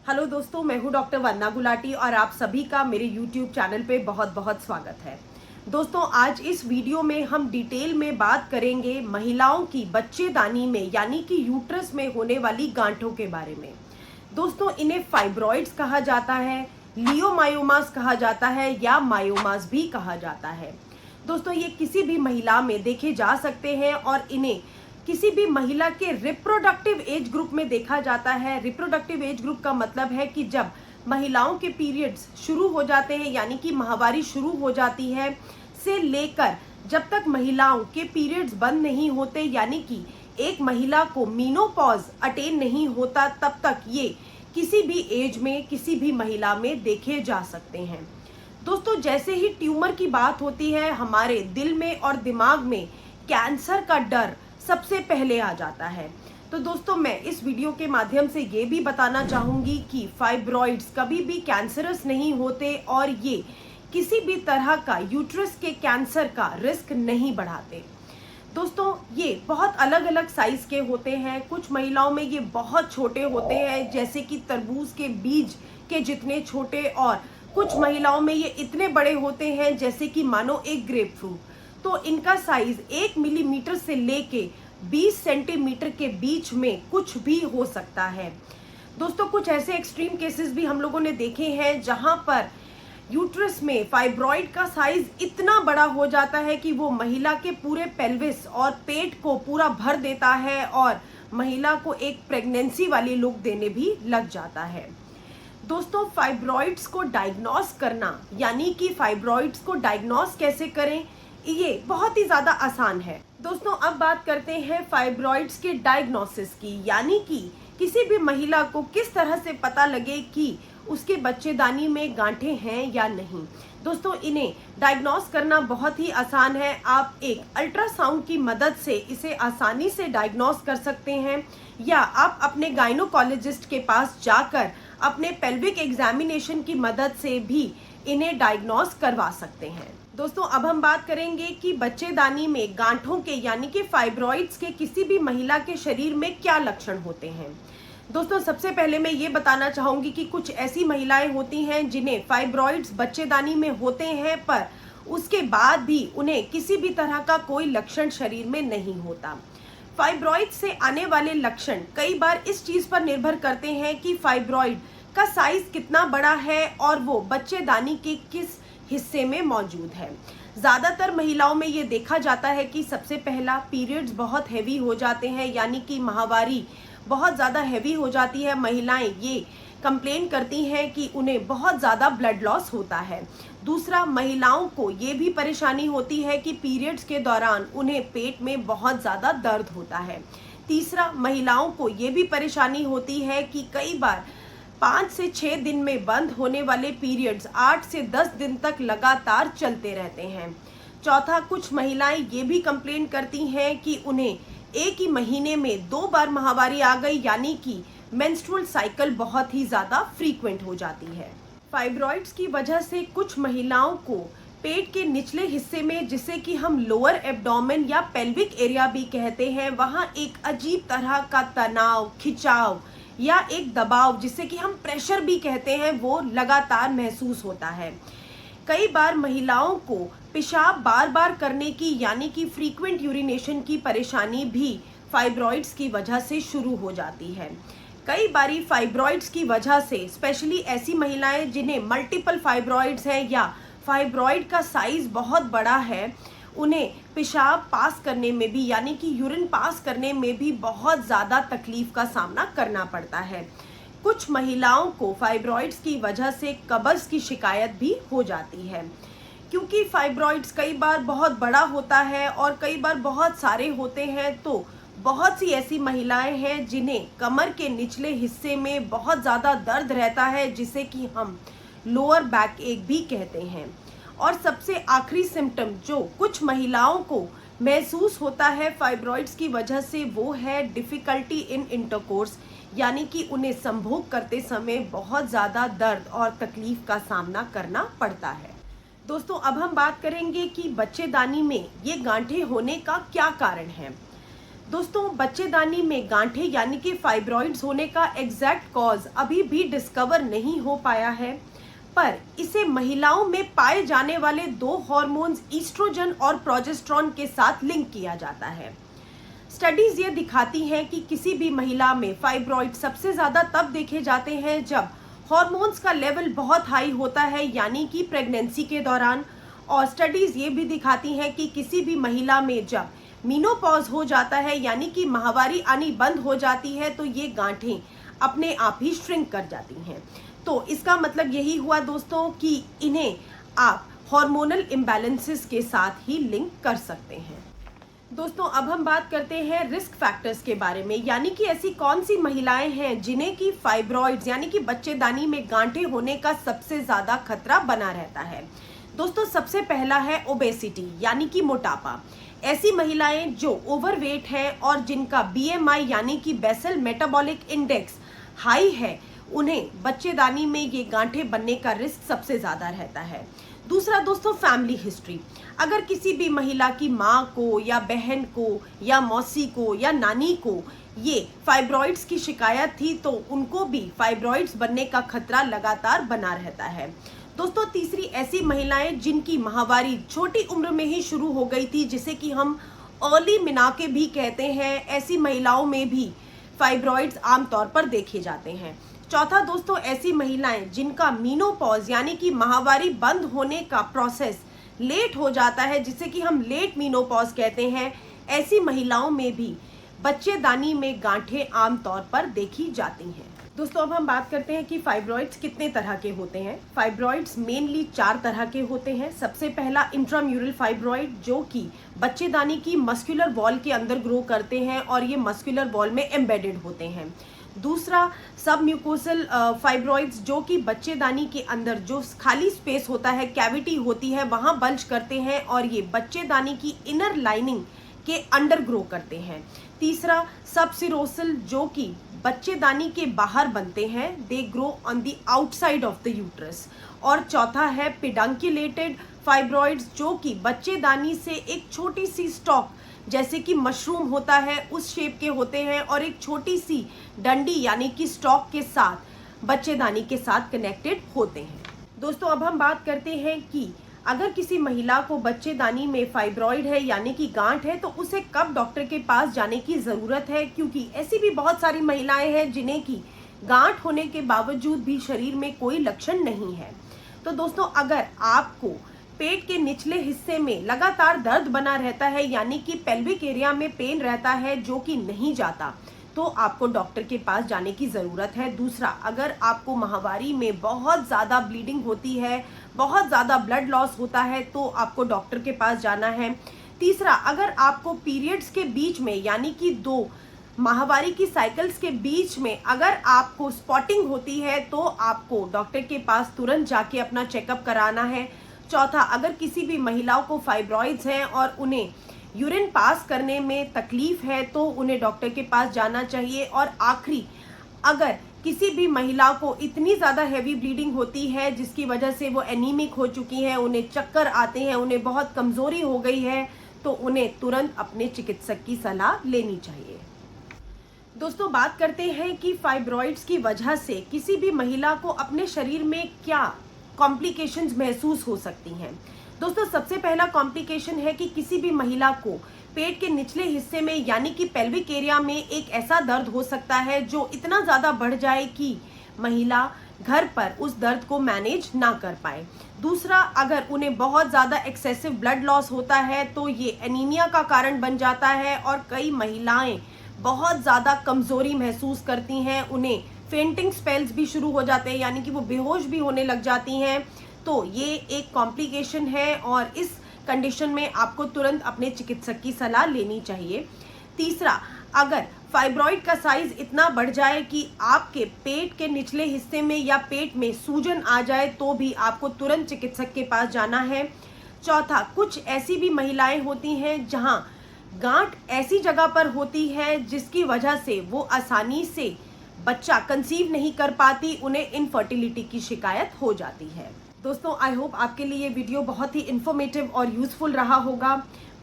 Hello दोस्तों, मैं हूं डॉक्टर वंदना गुलाटी और आप सभी का मेरे यूट्यूब चैनल पे बहुत बहुत स्वागत है। दोस्तों, आज इस वीडियो में हम डिटेल में बात करेंगे महिलाओं की बच्चेदानी में यानी कि यूट्रस में होने वाली गांठों के बारे में। दोस्तों, इन्हें फाइब्रॉइड्स कहा जाता है, लियोमायोमास कहा जाता है या मायोमास भी कहा जाता है। दोस्तों, ये किसी भी महिला में देखे जा सकते हैं और इन्हें किसी भी महिला के रिप्रोडक्टिव एज ग्रुप में देखा जाता है। रिप्रोडक्टिव एज ग्रुप का मतलब है कि जब महिलाओं के पीरियड्स शुरू हो जाते हैं यानी कि माहवारी शुरू हो जाती है से लेकर जब तक महिलाओं के पीरियड्स बंद नहीं होते यानी कि एक महिला को मीनोपॉज अटेन नहीं होता, तब तक ये किसी भी एज में किसी भी महिला में देखे जा सकते हैं। दोस्तों, जैसे ही ट्यूमर की बात होती है, हमारे दिल में और दिमाग में कैंसर का डर सबसे पहले आ जाता है। तो दोस्तों, मैं इस वीडियो के माध्यम से ये भी बताना चाहूँगी कि फाइब्रॉइड्स कभी भी कैंसरस नहीं होते और ये किसी भी तरह का यूट्रस के कैंसर का रिस्क नहीं बढ़ाते। दोस्तों, ये बहुत अलग अलग साइज के होते हैं। कुछ महिलाओं में ये बहुत छोटे होते हैं, जैसे कि तरबूज के बीज के जितने छोटे, और कुछ महिलाओं में ये इतने बड़े होते हैं जैसे कि मानो एक ग्रेप फ्रूट। तो इनका साइज 1 मिलीमीटर से लेके 20 सेंटीमीटर के बीच में कुछ भी हो सकता है। दोस्तों, कुछ ऐसे एक्सट्रीम केसेस भी हम लोगों ने देखे हैं जहां पर यूट्रस में फाइब्रॉइड का साइज इतना बड़ा हो जाता है कि वो महिला के पूरे पेल्विस और पेट को पूरा भर देता है और महिला को एक प्रेगनेंसी वाली लुक देने भी लग जाता है। दोस्तों, फाइब्रॉइड्स को डायग्नोस करना यानी कि फाइब्रॉइड्स को डायग्नोस कैसे करें, ये बहुत ही ज़्यादा आसान है। दोस्तों, अब बात करते हैं फाइब्रॉइड्स के डायग्नोसिस की, यानी कि किसी भी महिला को किस तरह से पता लगे कि उसके बच्चेदानी में गांठें हैं या नहीं। दोस्तों, इन्हें डायग्नोस करना बहुत ही आसान है। आप एक अल्ट्रासाउंड की मदद से इसे आसानी से डायग्नोस कर सकते हैं या आप अपने गायनोकोलॉजिस्ट के पास जाकर अपने पेल्विक एग्जामिनेशन की मदद से भी इन्हें डायग्नोस करवा सकते हैं। दोस्तों, अब हम बात करेंगे कि बच्चेदानी में गांठों के यानी कि फाइब्रॉइड्स के किसी भी महिला के शरीर में क्या लक्षण होते हैं। दोस्तों, सबसे पहले मैं ये बताना चाहूँगी कि कुछ ऐसी महिलाएं होती हैं जिन्हें फाइब्रॉइड्स बच्चेदानी में होते हैं पर उसके बाद भी उन्हें किसी भी तरह का कोई लक्षण शरीर में नहीं होता। फाइब्रॉइड से आने वाले लक्षण कई बार इस चीज़ पर निर्भर करते हैं कि फाइब्रॉइड का साइज कितना बड़ा है और वो बच्चेदानी के किस हिस्से में मौजूद है। ज़्यादातर महिलाओं में ये देखा जाता है कि सबसे पहला पीरियड्स बहुत हैवी हो जाते हैं यानी कि माहवारी बहुत ज़्यादा हैवी हो जाती है। महिलाएं ये कंप्लेन करती हैं कि उन्हें बहुत ज़्यादा ब्लड लॉस होता है। दूसरा, महिलाओं को ये भी परेशानी होती है कि पीरियड्स के दौरान उन्हें पेट में बहुत ज़्यादा दर्द होता है। तीसरा, महिलाओं को ये भी परेशानी होती है कि कई बार 5 से 6 दिन में बंद होने वाले पीरियड्स 8 से 10 दिन तक लगातार चलते रहते हैं। चौथा, कुछ महिलाएं ये भी कंप्लेन करती हैं कि उन्हें एक ही महीने में 2 बार माहवारी आ गई यानी कि मेंस्ट्रुअल साइकिल बहुत ही ज़्यादा फ्रीक्वेंट हो जाती है। फाइब्रॉइड्स की वजह से कुछ महिलाओं को पेट के निचले हिस्से में, जिसे कि हम लोअर एब्डोमेन या पेल्विक एरिया भी कहते हैं, वहाँ एक अजीब तरह का तनाव, खिंचाव या एक दबाव, जिसे कि हम प्रेशर भी कहते हैं, वो लगातार महसूस होता है। कई बार महिलाओं को पेशाब बार बार करने की यानी कि फ्रीक्वेंट यूरिनेशन की परेशानी भी फाइब्रॉइड्स की वजह से शुरू हो जाती है। कई बारी फाइब्रॉइड्स की वजह से स्पेशली ऐसी महिलाएं जिन्हें मल्टीपल फाइब्रॉइड्स हैं या फाइब्रॉइड का साइज बहुत बड़ा है, उन्हें पेशाब पास करने में भी यानी कि यूरिन पास करने में भी बहुत ज़्यादा तकलीफ का सामना करना पड़ता है। कुछ महिलाओं को फाइब्रॉइड्स की वजह से कब्ज़ की शिकायत भी हो जाती है, क्योंकि फाइब्रॉइड्स कई बार बहुत बड़ा होता है और कई बार बहुत सारे होते हैं। तो बहुत सी ऐसी महिलाएं हैं जिन्हें कमर के निचले हिस्से में बहुत ज़्यादा दर्द रहता है, जिसे कि हम लोअर बैक एक भी कहते हैं। और सबसे आखिरी सिम्टम जो कुछ महिलाओं को महसूस होता है फाइब्रॉइड्स की वजह से, वो है डिफ़िकल्टी इन इंटरकोर्स, यानी कि उन्हें संभोग करते समय बहुत ज़्यादा दर्द और तकलीफ का सामना करना पड़ता है। दोस्तों, अब हम बात करेंगे कि बच्चेदानी में ये गांठें होने का क्या कारण है। दोस्तों, बच्चेदानी में गांठें यानी कि फाइब्रॉइड्स होने का एग्जैक्ट कॉज अभी भी डिस्कवर नहीं हो पाया है, पर इसे महिलाओं में पाए जाने वाले दो हार्मोन्स ईस्ट्रोजन और प्रोजेस्टेरॉन के साथ लिंक किया जाता है। स्टडीज ये दिखाती हैं कि किसी भी महिला में फाइब्रॉइड सबसे ज़्यादा तब देखे जाते हैं जब हार्मोन्स का लेवल बहुत हाई होता है, यानी कि प्रेगनेंसी के दौरान। और स्टडीज ये भी दिखाती हैं कि किसी भी महिला में जब मीनोपॉज हो जाता है, यानी कि माहवारी आनी बंद हो जाती है, तो ये गांठें अपने आप ही श्रिंक कर जाती हैं। तो इसका मतलब यही हुआ दोस्तों कि इन्हें आप हार्मोनल इम्बैलेंसेस के साथ ही लिंक कर सकते हैं। दोस्तों, अब हम बात करते हैं रिस्क फैक्टर्स के बारे में, यानी कि ऐसी कौन सी महिलाएं हैं जिन्हें कि फाइब्रॉइड्स यानी कि बच्चेदानी में गांठें होने का सबसे ज़्यादा खतरा बना रहता है। दोस्तों, सबसे पहला है ओबेसिटी यानी कि मोटापा। ऐसी महिलाएं जो ओवरवेट हैं और जिनका BMI यानी कि बेसल मेटाबॉलिक इंडेक्स हाई है, उन्हें बच्चेदानी में ये गांठें बनने का रिस्क सबसे ज़्यादा रहता है। दूसरा दोस्तों, फैमिली हिस्ट्री। अगर किसी भी महिला की माँ को या बहन को या मौसी को या नानी को ये फाइब्रॉइड्स की शिकायत थी, तो उनको भी फाइब्रॉइड्स बनने का खतरा लगातार बना रहता है। दोस्तों, तीसरी ऐसी महिलाएं जिनकी माहवारी छोटी उम्र में ही शुरू हो गई थी, जिसे कि हम अर्ली मेनार्के भी कहते हैं, ऐसी महिलाओं में भी फाइब्रॉइड्स आमतौर पर देखे जाते हैं। चौथा दोस्तों, ऐसी महिलाएं जिनका मीनोपॉज यानी कि माहवारी बंद होने का प्रोसेस लेट हो जाता है, जिसे कि हम लेट मीनोपॉज कहते हैं, ऐसी महिलाओं में भी बच्चेदानी में गांठें आमतौर पर देखी जाती हैं। दोस्तों, अब हम बात करते हैं कि फाइब्रॉइड्स कितने तरह के होते हैं। फाइब्रॉइड्स मेनली 4 तरह के होते हैं। सबसे पहला इंट्राम्यूरल फाइब्रॉइड, जो कि बच्चेदानी की मस्कुलर वॉल के अंदर ग्रो करते हैं और ये मस्कुलर वॉल में एम्बेडेड होते हैं। दूसरा सब म्यूकोसल फाइब्रॉइड्स, जो कि बच्चेदानी के अंदर जो खाली स्पेस होता है, कैविटी होती है, वहाँ बल्ज करते हैं और ये बच्चेदानी की इनर लाइनिंग के अंडर ग्रो करते हैं। तीसरा सब सिरोसल, जो कि बच्चेदानी के बाहर बनते हैं, they grow on the outside of the uterus. और चौथा है पेडंकुलेटेड फाइब्रॉइड्स, जो कि बच्चेदानी से एक छोटी सी स्टॉक जैसे कि मशरूम होता है उस शेप के होते हैं और एक छोटी सी डंडी यानी कि स्टॉक के साथ बच्चेदानी के साथ कनेक्टेड होते हैं। दोस्तों, अब हम बात करते हैं कि अगर किसी महिला को बच्चेदानी में फाइब्रॉइड है यानी कि गांठ है, तो उसे कब डॉक्टर के पास जाने की ज़रूरत है, क्योंकि ऐसी भी बहुत सारी महिलाएं हैं जिन्हें कि गांठ होने के बावजूद भी शरीर में कोई लक्षण नहीं है। तो दोस्तों, अगर आपको पेट के निचले हिस्से में लगातार दर्द बना रहता है, यानी कि पेल्विक एरिया में पेन रहता है जो कि नहीं जाता, तो आपको डॉक्टर के पास जाने की ज़रूरत है। दूसरा, अगर आपको माहवारी में बहुत ज़्यादा ब्लीडिंग होती है, बहुत ज़्यादा ब्लड लॉस होता है, तो आपको डॉक्टर के पास जाना है। तीसरा, अगर आपको पीरियड्स के बीच में यानी कि 2 माहवारी की साइकिल्स के बीच में अगर आपको स्पॉटिंग होती है, तो आपको डॉक्टर के पास तुरंत जाके अपना चेकअप कराना है। चौथा, अगर किसी भी महिलाओं को फाइब्रॉइड्स हैं और उन्हें यूरिन पास करने में तकलीफ है, तो उन्हें डॉक्टर के पास जाना चाहिए। और आखिरी, अगर किसी भी महिला को इतनी ज़्यादा हैवी ब्लीडिंग होती है जिसकी वजह से वो एनीमिक हो चुकी हैं, उन्हें चक्कर आते हैं, उन्हें बहुत कमज़ोरी हो गई है, तो उन्हें तुरंत अपने चिकित्सक की सलाह लेनी चाहिए। दोस्तों, बात करते हैं कि फाइब्रॉइड्स की वजह से किसी भी महिला को अपने शरीर में क्या कॉम्प्लिकेशंस महसूस हो सकती हैं। दोस्तों, सबसे पहला कॉम्प्लिकेशन है कि किसी भी महिला को पेट के निचले हिस्से में यानी कि पेल्विक एरिया में एक ऐसा दर्द हो सकता है जो इतना ज़्यादा बढ़ जाए कि महिला घर पर उस दर्द को मैनेज ना कर पाए। दूसरा, अगर उन्हें बहुत ज़्यादा एक्सेसिव ब्लड लॉस होता है, तो ये एनीमिया का कारण बन जाता है और कई महिलाएं बहुत ज़्यादा कमज़ोरी महसूस करती हैं, उन्हें फेंटिंग स्पेल्स भी शुरू हो जाते हैं, यानी कि वो बेहोश भी होने लग जाती हैं। तो ये एक कॉम्प्लिकेशन है और इस कंडीशन में आपको तुरंत अपने चिकित्सक की सलाह लेनी चाहिए। तीसरा, अगर फाइब्रॉइड का साइज इतना बढ़ जाए कि आपके पेट के निचले हिस्से में या पेट में सूजन आ जाए, तो भी आपको तुरंत चिकित्सक के पास जाना है। चौथा, कुछ ऐसी भी महिलाएं होती हैं जहां गांठ ऐसी जगह पर होती है जिसकी वजह से वो आसानी से बच्चा कंसीव नहीं कर पाती, उन्हें इनफर्टिलिटी की शिकायत हो जाती है। दोस्तों, आई होप आपके लिए ये वीडियो बहुत ही इन्फॉर्मेटिव और यूजफुल रहा होगा।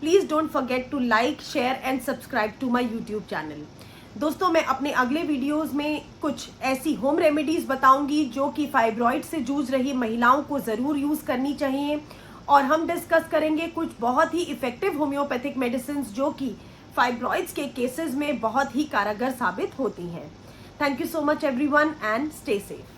Please don't forget to like, share and subscribe to my YouTube channel. दोस्तों, मैं अपने अगले वीडियोस में कुछ ऐसी होम रेमेडीज़ बताऊंगी जो कि फाइब्रॉइड से जूझ रही महिलाओं को ज़रूर यूज़ करनी चाहिए, और हम डिस्कस करेंगे कुछ बहुत ही इफ़ेक्टिव होम्योपैथिक मेडिसिन जो कि फाइब्रॉइड्स के केसेस में बहुत ही कारगर साबित होती हैं। Thank you so much everyone and stay safe.